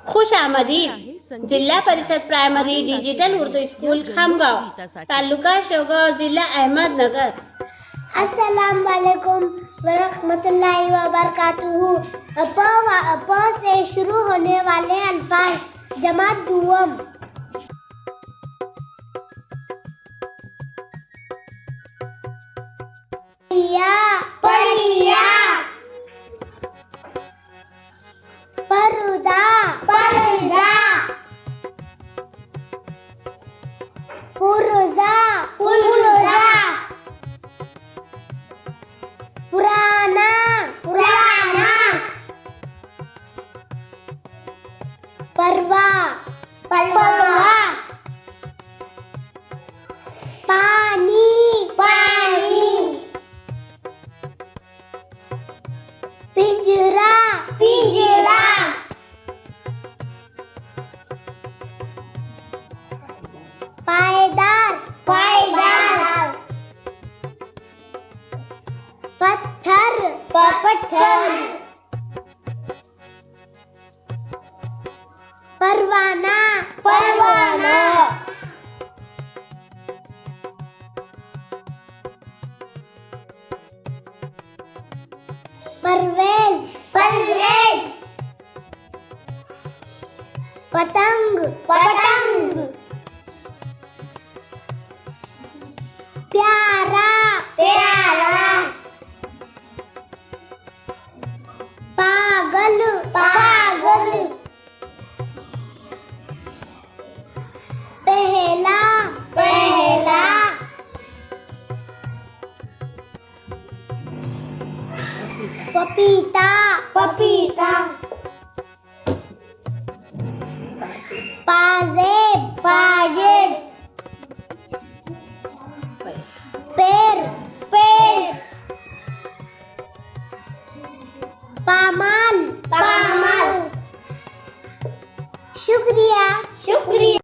खुशामदीद Zilla Parishad primary digital Urdu school Khamgaon, taluka Shevgaon, जिल्हा अहमदनगर। अस्सलाम वालेकुम वरहमतुल्लाहि वबरकातुहू। प से शुरू होने वाले अल्फाज। जमात दुआम। परिया, पर्दा, पर्दा, पुर्जा, पुर्जा, पुराना, पुराना, परवा, परवा, पानी, पानी, पिंजरा, पिंजरा, पायदार, पायदार, पत्थर, पत्थर, परवाना, परवाना, परवेज, परवेज, पतंग, पतंग, प्यारा, प्यारा, पागल, पागल, पहला, पहला, पपीता, पपीता, पाजे,